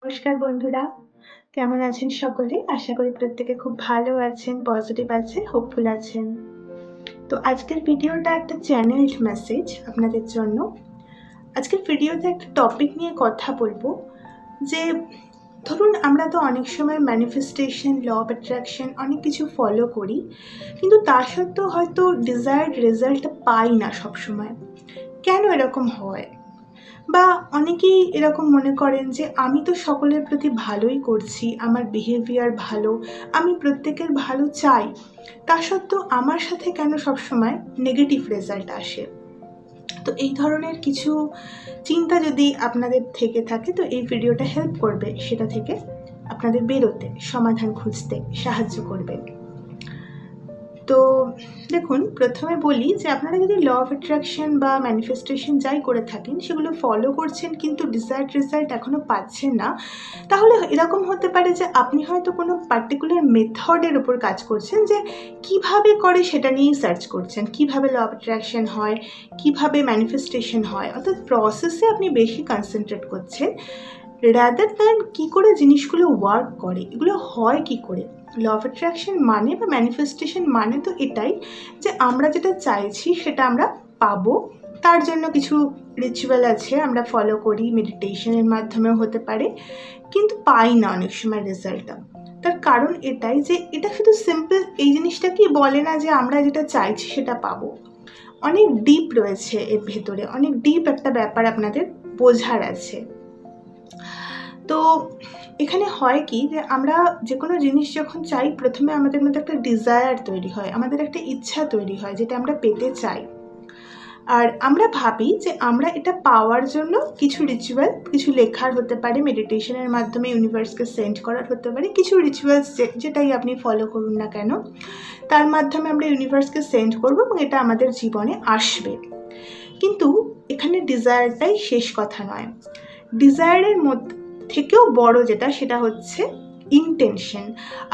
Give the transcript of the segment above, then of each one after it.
নমস্কার বন্ধুরা, কেমন আছেন সকলে? আশা করি প্রত্যেকে খুব ভালো আছেন, পজিটিভ আছেন, হোপফুল আছেন। তো আজকের ভিডিওটা একটা চ্যানেলড মেসেজ আপনাদের জন্য। আজকের ভিডিওতে একটা টপিক নিয়ে কথা বলবো যে ধরুন আমরা তো অনেক সময় ম্যানিফেস্টেশন, ল অফ অ্যাট্রাকশন অনেক কিছু ফলো করি, কিন্তু তা সত্ত্বেও হয়তো ডিজায়ার্ড রেজাল্ট পাই না সবসময়। কেন এরকম হয়? বা অনেকেই এরকম মনে করেন যে আমি তো সকলের প্রতি ভালোই করছি, আমার বিহেভিয়ার ভালো, আমি প্রত্যেকের ভালো চাই, তা সত্ত্বেও আমার সাথে কেন সবসময় নেগেটিভ রেজাল্ট আসে। তো এই ধরনের কিছু চিন্তা যদি আপনাদের থেকে থাকে তো এই ভিডিওটা হেল্প করবে সেটা থেকে আপনাদের বেরোতে, সমাধান খুঁজতে সাহায্য করবে। তো দেখুন, প্রথমে বলি যে আপনারা যদি ল অফ অ্যাট্রাকশন বা ম্যানিফেস্টেশন যাই করে থাকেন সেগুলো ফলো করছেন কিন্তু ডিজায়ার্ড রেজাল্ট এখনও পাচ্ছেন না, তাহলে এরকম হতে পারে যে আপনি হয়তো কোনো পার্টিকুলার মেথডের উপর কাজ করছেন, যে কিভাবে করে সেটা নিয়েই সার্চ করছেন, কিভাবে ল অফ অ্যাট্রাকশন হয়, কিভাবে ম্যানিফেস্টেশন হয়, অর্থাৎ প্রসেসে আপনি বেশি কনসেন্ট্রেট করছেন রাদার দ্যান কী করে জিনিসগুলো ওয়ার্ক করে, এগুলো হয় কী করে। ল অফ অ্যাট্রাকশন মানে বা ম্যানিফেস্টেশন মানে তো এটাই যে আমরা যেটা চাইছি সেটা আমরা পাবো, তার জন্য কিছু রিচুয়াল আছে আমরা ফলো করি, মেডিটেশনের মাধ্যমেও হতে পারে, কিন্তু পাই না অনেক সময় রেজাল্টটা। তার কারণ এটাই যে এটা শুধু সিম্পল এই জিনিসটা কি বলে না যে আমরা যেটা চাইছি সেটা পাবো, অনেক ডিপ রয়েছে এর ভেতরে, অনেক ডিপ একটা ব্যাপার আপনাদের বোঝার আছে। তো এখানে হয় কি যে আমরা যে কোনো জিনিস যখন চাই প্রথমে আমাদের মধ্যে একটা ডিজায়ার তৈরি হয়, আমাদের একটা ইচ্ছা তৈরি হয় যেটা আমরা পেতে চাই, আর আমরা ভাবি যে আমরা এটা পাওয়ার জন্য কিছু রিচুয়াল, কিছু লেখার হতে পারে, মেডিটেশনের মাধ্যমে ইউনিভার্সকে সেন্ড করার হতে পারে, কিছু রিচুয়ালস যেটাই আপনি ফলো করুন না কেন তার মাধ্যমে আমরা ইউনিভার্সকে সেন্ড করবো এবং এটা আমাদের জীবনে আসবে। কিন্তু এখানে ডিজায়ারটাই শেষ কথা নয়, ডিজায়ারের মধ্যে থেকেও বড় যেটা সেটা হচ্ছে ইন্টেনশন।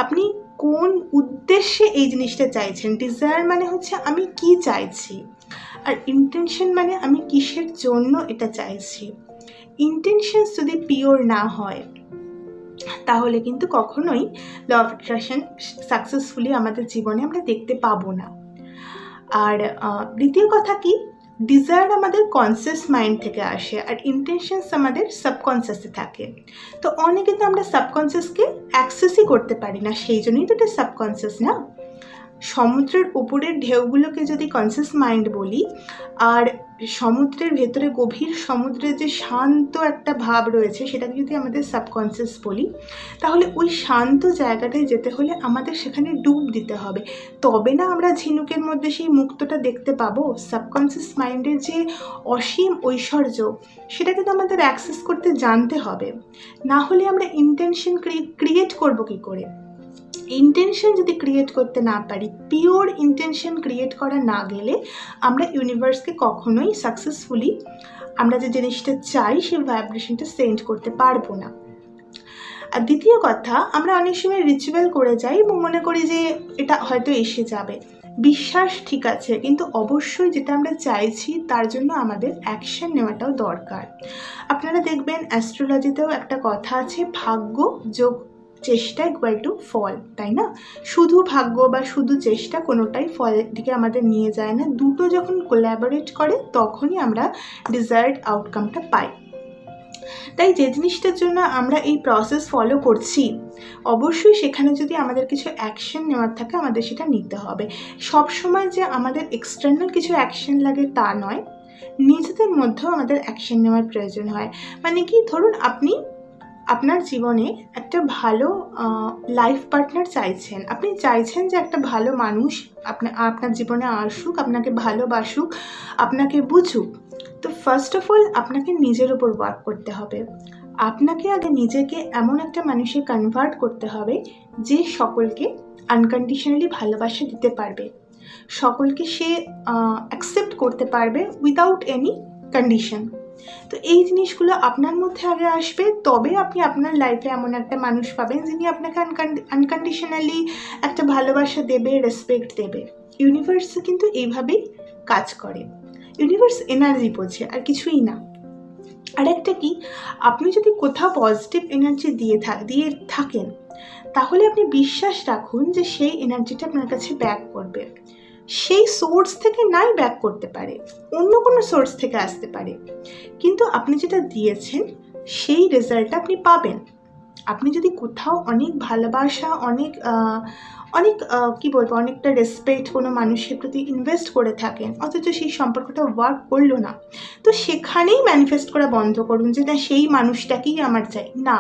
আপনি কোন উদ্দেশ্যে এই জিনিসটা চাইছেন। ডিজায়ার মানে হচ্ছে আমি কি চাইছি, আর ইন্টেনশন মানে আমি কিসের জন্য এটা চাইছি। ইন্টেনশন যদি পিওর না হয় তাহলে কিন্তু কখনোই ল অফ অ্যাট্রাকশন সাকসেসফুলি আমাদের জীবনে আমরা দেখতে পাবো না। আর দ্বিতীয় কথা কি, ডিজায়ার আমাদের কনসিয়াস মাইন্ড থেকে আসে আর ইন্টেনশনস আমাদের সাবকনসিয়াসে থাকে। তো অনেকে তো আমরা সাবকনসিয়াসকে অ্যাক্সেসই করতে পারি না, সেই জন্যই তো এটা সাবকনসিয়াস না। সমুদ্রের উপরের ঢেউগুলোকে যদি কনসিয়াস মাইন্ড বলি, আর সমুদ্রের ভেতরে গভীর সমুদ্রে যে শান্ত একটা ভাব রয়েছে সেটাকে যদি আমাদের সাবকনসিয়াস বলি, তাহলে ওই শান্ত জায়গাটায় যেতে হলে আমাদের সেখানে ডুব দিতে হবে, তবে না আমরা ঝিনুকের মধ্যে সেই মুক্তটা দেখতে পাবো। সাবকনসিয়াস মাইন্ডের যে অসীম ঐশ্বর্য সেটাকে তো আমাদের অ্যাক্সেস করতে জানতে হবে, না হলে আমরা ইন্টেনশন ক্রিয়েট করবো কী করে। ইন্টেনশন যদি ক্রিয়েট করতে না পারি, পিওর ইন্টেনশন ক্রিয়েট করা না গেলে আমরা ইউনিভার্সকে কখনোই সাকসেসফুলি আমরা যে জিনিসটা চাই সেই ভাইব্রেশনটা সেন্ড করতে পারবো না। আর দ্বিতীয় কথা, আমরা অনেক সময় রিচুয়াল করে যাই এবং মনে করি যে এটা হয়তো এসে যাবে। বিশ্বাস ঠিক আছে, কিন্তু অবশ্যই যেটা আমরা চাইছি তার জন্য আমাদের অ্যাকশন নেওয়াটাও দরকার। আপনারা দেখবেন অ্যাস্ট্রোলজিতেও একটা কথা আছে, ভাগ্য যোগ চেষ্টা ইকুয়াল টু ফল, তাই না? শুধু ভাগ্য বা শুধু চেষ্টা কোনোটাই ফলের দিকে আমাদের নিয়ে যায় না, দুটো যখন কোল্যাবোরেট করে তখনই আমরা ডিজায়ার্ড আউটকামটা পাই। তাই যে জিনিসটার জন্য আমরা এই প্রসেস ফলো করছি অবশ্যই সেখানে যদি আমাদের কিছু অ্যাকশন নেওয়ার থাকে আমাদের সেটা নিতে হবে। সব সময় যে আমাদের এক্সটার্নাল কিছু অ্যাকশন লাগে তা নয়, নিজেদের মধ্যেও আমাদের অ্যাকশন নেওয়ার প্রয়োজন হয়। মানে কি, ধরুন আপনি আপনার জীবনে একটা ভালো লাইফ পার্টনার চাইছেন, আপনি চাইছেন যে একটা ভালো মানুষ আপনার জীবনে আসুক, আপনাকে ভালোবাসুক, আপনাকে বুঝুক। তো ফার্স্ট অফ অল আপনাকে নিজের ওপর ওয়ার্ক করতে হবে। আপনাকে আগে নিজেকে এমন একটা মানুষে কনভার্ট করতে হবে যে সকলকে আনকন্ডিশনালি ভালোবাসা দিতে পারবে, সকলকে সে অ্যাকসেপ্ট করতে পারবে উইদাউট এনি কন্ডিশন। তো এই জিনিসগুলো আপনার মধ্যে আগে আসবে, তবে আপনি আপনার লাইফে এমন একটা মানুষ পাবেন যিনি আপনাকে আনকন্ডিশনালি একটা ভালোবাসা দেবে, রেসপেক্ট দেবে। ইউনিভার্স কিন্তু এইভাবেই কাজ করে, ইউনিভার্স এনার্জি বোঝে আর কিছুই না। আর একটা কি, আপনি যদি কোথাও পজিটিভ এনার্জি দিয়ে থাকেন, তাহলে আপনি বিশ্বাস রাখুন যে সেই এনার্জিটা আপনার কাছে ব্যাক করবে। সেই সোর্স থেকে নাই ব্যাক করতে পারে, অন্য কোনো সোর্স থেকে আসতে পারে, কিন্তু আপনি যেটা দিয়েছেন সেই রেজাল্টটা আপনি পাবেন। আপনি যদি কোথাও অনেক ভালোবাসা, অনেকটা রেসপেক্ট কোনো মানুষের প্রতি ইনভেস্ট করে থাকেন, অথচ সেই সম্পর্কটা ওয়ার্ক করলো না, তো সেখানেই ম্যানিফেস্ট করা বন্ধ করুন যে না সেই মানুষটাকেই আমার চাই। না,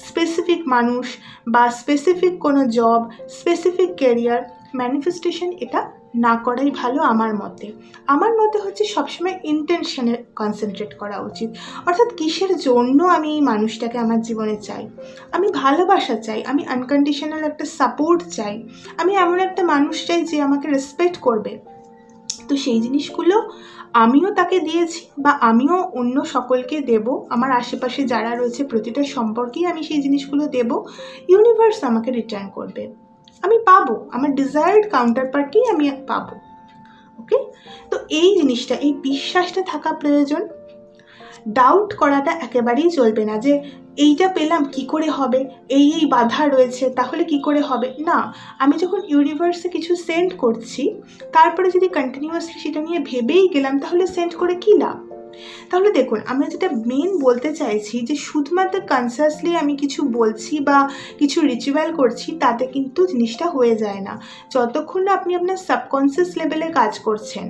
স্পেসিফিক মানুষ বা স্পেসিফিক কোনো জব, স্পেসিফিক ক্যারিয়ার ম্যানিফেস্টেশন এটা না করাই ভালো আমার মতে হচ্ছে সবসময় ইন্টেনশনে কনসেন্ট্রেট করা উচিত। অর্থাৎ কিসের জন্য আমি এই মানুষটাকে আমার জীবনে চাই, আমি ভালোবাসা চাই, আমি আনকন্ডিশনাল একটা সাপোর্ট চাই, আমি এমন একটা মানুষ চাই যে আমাকে রেসপেক্ট করবে। তো সেই জিনিসগুলো আমিও তাকে দিয়েছি বা আমিও অন্য সকলকে দেব, আমার আশেপাশে যারা রয়েছে প্রতিটা সম্পর্কেই আমি সেই জিনিসগুলো দেব। ইউনিভার্স আমাকে রিটার্ন করবে, আমি পাবো, আমার ডিজায়ার্ড কাউন্টার পার্টই আমি পাবো। ওকে, তো এই জিনিসটা, এই বিশ্বাসটা থাকা প্রয়োজন। ডাউট করাটা একেবারেই চলবে না যে এইটা পেলাম কি করে হবে, এই বাধা রয়েছে তাহলে কি করে হবে। না, আমি যখন ইউনিভার্সে কিছু সেন্ড করছি তারপরে যদি কন্টিনিউয়াসলি সেটা নিয়ে ভেবেই গেলাম, তাহলে সেন্ড করে কী লাভ? তাহলে দেখুন, আমি যেটা মেন বলতে চাইছি যে শুধুমাত্র কনসিয়াসলি আমি কিছু বলছি বা কিছু রিচুয়াল করছি তাতে কিন্তু জিনিসটা হয়ে যায় না। যতক্ষণ না আপনি আপনার সাবকনসিয়াস লেভেলে কাজ করছেন,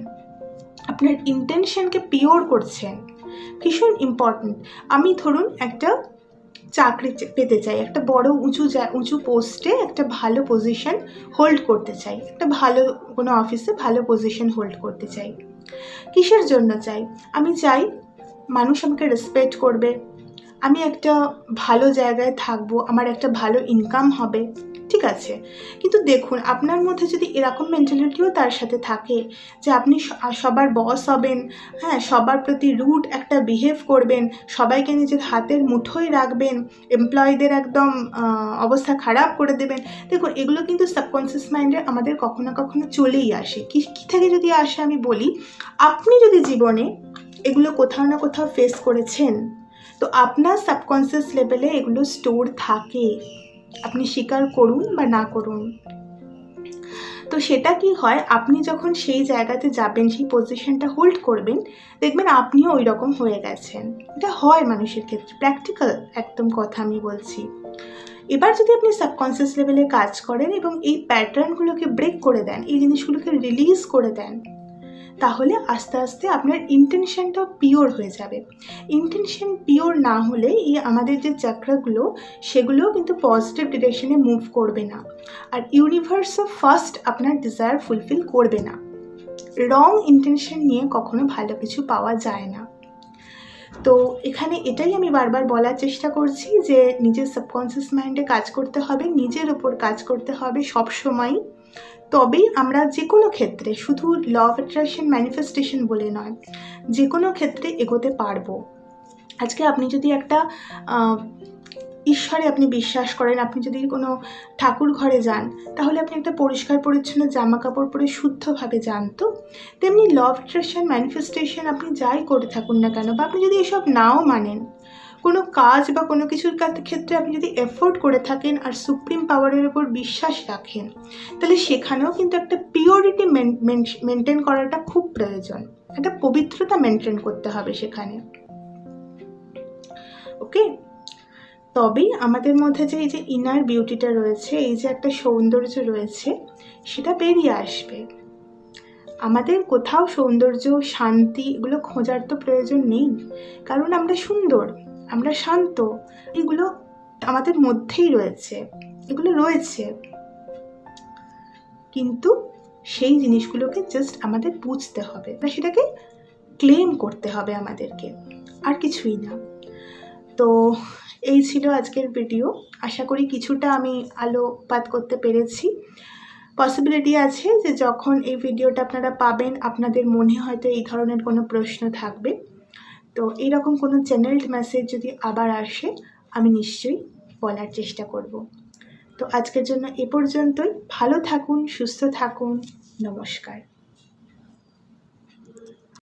আপনার ইন্টেনশনকে পিওর করছেন, ভীষণ ইম্পর্ট্যান্ট। আমি ধরুন একটা চাকরি পেতে চাই, একটা বড় উঁচু পোস্টে একটা ভালো পজিশন হোল্ড করতে চাই, একটা ভালো কোনো অফিসে ভালো পজিশন হোল্ড করতে চাই। কিসের জন্য চাই? আমি চাই মানুষ আমাকে রেসপেক্ট করবে, আমি একটা ভালো জায়গায় থাকবো, আমার একটা ভালো ইনকাম হবে, ঠিক আছে। কিন্তু দেখুন, আপনার মধ্যে যদি এরকম মেন্টালিটিও তার সাথে থাকে যে আপনি সবার বস হবেন, হ্যাঁ, সবার প্রতি রুড একটা বিহেভ করবেন, সবাইকে নিজের হাতের মুঠোয় রাখবেন, এমপ্লয়ীদের একদম অবস্থা খারাপ করে দেবেন, দেখুন এগুলো কিন্তু সাবকনসিয়াস মাইন্ডে আমাদের কখনো কখনো চলেই আসে। কী থেকে যদি আসে আমি বলি, আপনি যদি জীবনে এগুলো কোথাও না কোথাও ফেস করেছেন, তো আপনার সাবকনসিয়াস লেভেলে এগুলো স্টোর থাকে, আপনি স্বীকার করুন বা না করুন। তো সেটা কি হয়, আপনি যখন সেই জায়গাতে যাবেন, সেই পজিশনটা হোল্ড করবেন, দেখবেন আপনিও ওই রকম হয়ে গেছেন। এটা হয় মানুষের ক্ষেত্রে, প্র্যাকটিক্যাল একদম কথা আমি বলছি। এবার যদি আপনি সাবকনসিয়াস লেভেলে কাজ করেন এবং এই প্যাটার্নগুলোকে ব্রেক করে দেন, এই জিনিসগুলোকে রিলিজ করে দেন, তাহলে আস্তে আস্তে আপনার ইন্টেনশনটাও পিওর হয়ে যাবে। ইন্টেনশন পিওর না হলে আমাদের যে চাকরাগুলো সেগুলোও কিন্তু পজিটিভ ডিরেকশনে মুভ করবে না, আর ইউনিভার্সও ফার্স্ট আপনার ডিজায়ার ফুলফিল করবে না। রং ইন্টেনশন নিয়ে কখনো ভালো কিছু পাওয়া যায় না। তো এখানে এটাই আমি বারবার বলার চেষ্টা করছি যে নিজের সাবকনসিয়াস মাইন্ডে কাজ করতে হবে, নিজের ওপর কাজ করতে হবে সবসময়, তবেই আমরা যে কোনো ক্ষেত্রে, শুধু ল অফ অ্যাট্রাকশন ম্যানিফেস্টেশন বলে নয়, যে কোনো ক্ষেত্রে এগোতে পারবো। আজকে আপনি যদি একটা ঈশ্বরে আপনি বিশ্বাস করেন, আপনি যদি কোনো ঠাকুর ঘরে যান, তাহলে আপনি একটা পরিষ্কার পরিচ্ছন্ন জামা কাপড় পরে শুদ্ধভাবে যান। তো তেমনি ল অফ অ্যাট্রাকশন ম্যানিফেস্টেশন আপনি যাই করে থাকুন না কেন, বা আপনি যদি এসব নাও মানেন, কোনো কাজ বা কোনো কিছুর ক্ষেত্রে আপনি যদি এফোর্ট করে থাকেন আর সুপ্রিম পাওয়ারের ওপর বিশ্বাস রাখেন, তাহলে সেখানেও কিন্তু একটা পিওরিটি মেনটেন করাটা খুব প্রয়োজন, একটা পবিত্রতা মেনটেন করতে হবে সেখানে। ওকে, তবেই আমাদের মধ্যে যে এই যে ইনার বিউটিটা রয়েছে, এই যে একটা সৌন্দর্য রয়েছে, সেটা বেরিয়ে আসবে। আমাদের কোথাও সৌন্দর্য, শান্তি এগুলো খোঁজার তো প্রয়োজন নেই, কারণ আমরা সুন্দর, আমরা শান্ত, এগুলো আমাদের মধ্যেই রয়েছে, এগুলো রয়েছে। কিন্তু সেই জিনিসগুলোকে জাস্ট আমাদের বুঝতে হবে, বা সেটাকে ক্লেম করতে হবে আমাদেরকে, আর কিছুই না। তো এই ছিল আজকের ভিডিও। আশা করি কিছুটা আমি আলোকপাত করতে পেরেছি। পসিবিলিটি আছে যে যখন এই ভিডিওটা আপনারা পাবেন, আপনাদের মনে হয়তো এই ধরনের কোনো প্রশ্ন থাকবে, তো এইরকম কোনো চ্যানেলড মেসেজ যদি আবার আসে, আমি নিশ্চয়ই বলার চেষ্টা করব। তো আজকের জন্য এ পর্যন্তই। ভালো থাকুন, সুস্থ থাকুন, নমস্কার।